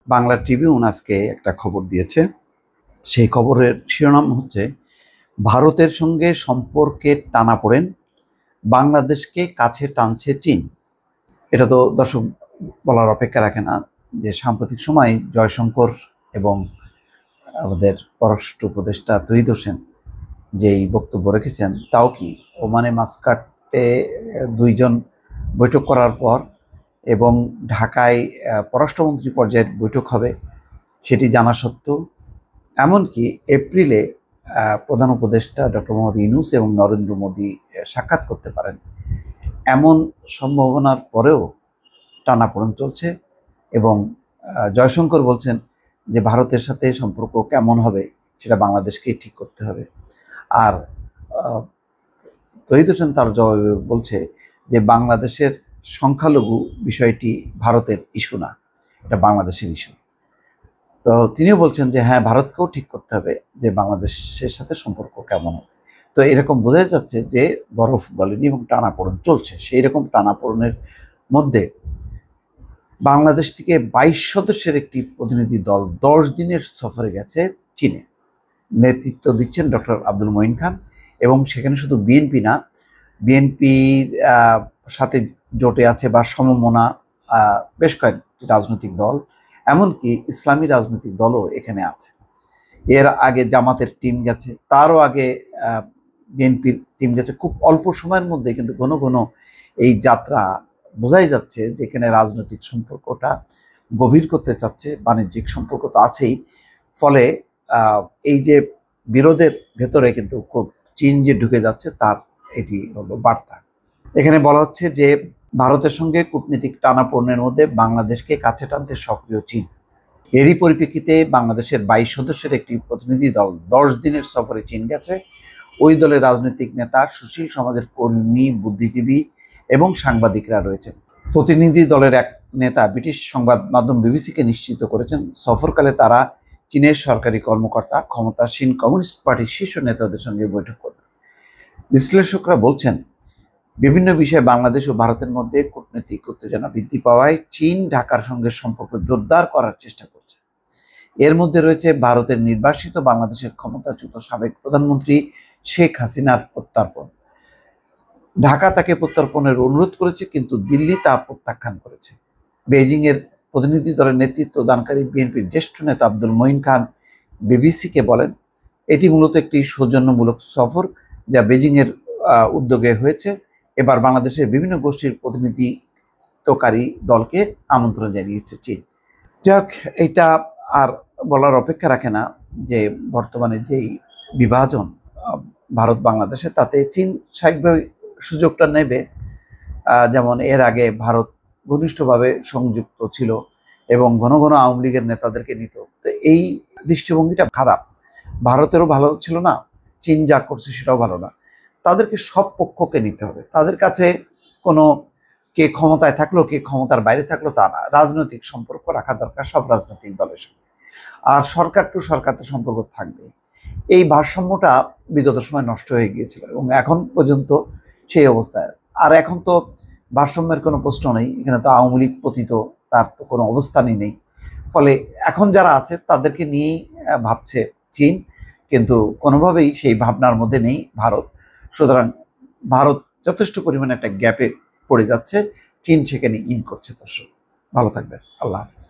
Bangla Tribune আজকে একটা খবর দিয়েছে। সেই খবরের শিরোনাম হচ্ছে, ভারতের সঙ্গে সম্পর্কের টানাপোড়েন, বাংলাদেশকে কাছে টানছে চীন। এটা তো দর্শক বলার অপেক্ষা রাখে না যে সাম্প্রতিক সময় জয়শঙ্কর এবং আমাদের পররাষ্ট্র উপদেষ্টা তৌহিদ হোসেন যেই বক্তব্য রেখেছেন, তাও কি ওমানে মাস্কাটে দুইজন বৈঠক করার পর এবং ঢাকায় পররাষ্ট্রমন্ত্রী পর্যায়ের বৈঠক হবে সেটি জানা সত্ত্বেও, এমনকি এপ্রিলে প্রধান উপদেষ্টা ডক্টর মোহাম্মদ ইউনূস এবং নরেন্দ্র মোদী সাক্ষাৎ করতে পারেন, এমন সম্ভাবনার পরেও টানাপোড়েন চলছে। এবং জয়শঙ্কর বলছেন যে ভারতের সাথে সম্পর্ক কেমন হবে সেটা বাংলাদেশকেই ঠিক করতে হবে। আর তৌহিদ হোসেন তার জবাবে বলছে যে বাংলাদেশের সংখ্যালঘু বিষয়টি ভারতের ইস্যু না, এটা বাংলাদেশের ইস্যু। তো তিনিও বলছেন যে হ্যাঁ, ভারতকেও ঠিক করতে হবে যে বাংলাদেশের সাথে সম্পর্ক কেমন হবে। তো এরকম বোঝা যাচ্ছে যে বরফ গলেনি এবং টানাপোড়েন চলছে। সেই রকম টানাপোড়েনের মধ্যে বাংলাদেশ থেকে 22 সদস্যের একটি প্রতিনিধি দল 10 দিনের সফরে গেছে চীনে। নেতৃত্ব দিচ্ছেন ডক্টর আব্দুল মঈন খান, এবং সেখানে শুধু বিএনপি না, বিএনপির সাথে জোটে আছে বা সমমনা বেশ কয়েকটি রাজনৈতিক দল, এমনকি ইসলামী রাজনৈতিক দলও এখানে আছে। এর আগে জামাতের টিম গেছে, তারও আগে বিএনপির টিম গেছে। খুব অল্প সময়ের মধ্যে কিন্তু ঘন ঘন এই যাত্রা বোঝাই যাচ্ছে যে এখানে রাজনৈতিক সম্পর্কটা গভীর করতে চাচ্ছে, বাণিজ্যিক সম্পর্ক তো আছেই। ফলে এই যে বিরোধের ভেতরে কিন্তু খুব চীন যে ঢুকে যাচ্ছে তার এটি হলো বার্তা। এখানে বলা হচ্ছে যে ভারতের সঙ্গে কূটনীতিক টানাপোড়েনের মধ্যে বাংলাদেশকে কাছে টানতে সক্রিয় চীন। এরই পরিপ্রেক্ষিতে বাংলাদেশের 22 সদস্যের একটি প্রতিনিধি দল 10 দিনের সফরে চীন গেছে। ওই দলের রাজনৈতিক নেতা, সুশীল সমাজের কর্মী, বুদ্ধিজীবী এবং সাংবাদিকরা রয়েছেন। প্রতিনিধি দলের এক নেতা ব্রিটিশ সংবাদ মাধ্যম বিবিসিকে নিশ্চিত করেছেন, সফরকালে তারা চীনের সরকারি কর্মকর্তা, ক্ষমতাসীন কমিউনিস্ট পার্টির শীর্ষ নেতাদের সঙ্গে বৈঠক করবে। বিশ্লেষকরা বলছেন, বিভিন্ন বিষয়ে বাংলাদেশ ও ভারতের মধ্যে কূটনৈতিক উত্তেজনা বৃদ্ধি পাওয়ায় চীন ঢাকার সঙ্গে সম্পর্ক জোরদার করার চেষ্টা করছে। এর মধ্যে রয়েছে ভারতের নির্বাসিত বাংলাদেশের ক্ষমতাচ্যুত সাবেক প্রধানমন্ত্রী শেখ হাসিনার প্রত্যর্পণ। ঢাকা তাকে প্রত্যর্পণের অনুরোধ করেছে, কিন্তু দিল্লি তা প্রত্যাখ্যান করেছে। বেইজিংয়ের প্রতিনিধি দলের নেতৃত্ব দানকারী বিএনপির জ্যেষ্ঠ নেতা আব্দুল মঈন খান বিবিসিকে বলেন, এটি মূলত একটি সৌজন্যমূলক সফর যা বেইজিংয়ের উদ্যোগে হয়েছে। এবার বাংলাদেশের বিভিন্ন গোষ্ঠীর প্রতিনিধিত্বকারী দলকে আমন্ত্রণ জানিয়েছে চীন। যাক, এটা আর বলার অপেক্ষা রাখে না যে বর্তমানে যেই বিভাজন ভারত বাংলাদেশে, তাতে চীন স্বাভাবিকভাবে সুযোগটা নেবে। যেমন এর আগে ভারত ঘনিষ্ঠভাবে সংযুক্ত ছিল এবং ঘন ঘন আওয়ামী লীগের নেতাদেরকে নিত। তো এই দৃষ্টিভঙ্গিটা খারাপ, ভারতেরও ভালো ছিল না, চীন যা করছে সেটাও ভালো না। তাদেরকে সব পক্ষকে নিতে হবে। তাদের কাছে কোনো কে ক্ষমতায় থাকলো কে ক্ষমতার বাইরে থাকলো তা না, রাজনৈতিক সম্পর্ক রাখা দরকার সব রাজনৈতিক দলের সঙ্গে। আর সরকার টু সরকার তো সম্পর্ক থাকবে। এই ভারসাম্যটা বিগত সময় নষ্ট হয়ে গিয়েছিল এবং এখন পর্যন্ত সেই অবস্থায়। আর এখন তো ভারসাম্যের কোনো প্রশ্ন নেই, এখানে তো আওয়ামী লীগ পতিত, তার তো কোনো অবস্থানই নেই। ফলে এখন যারা আছে তাদেরকে নিয়েই ভাবছে চীন, কিন্তু কোনোভাবেই সেই ভাবনার মধ্যে নেই ভারত। সুতরাং ভারত যথেষ্ট পরিমাণে একটা গ্যাপে পড়ে যাচ্ছে, চীন সেখানে ইন করছে। দর্শক ভালো থাকবেন, আল্লাহ হাফিজ।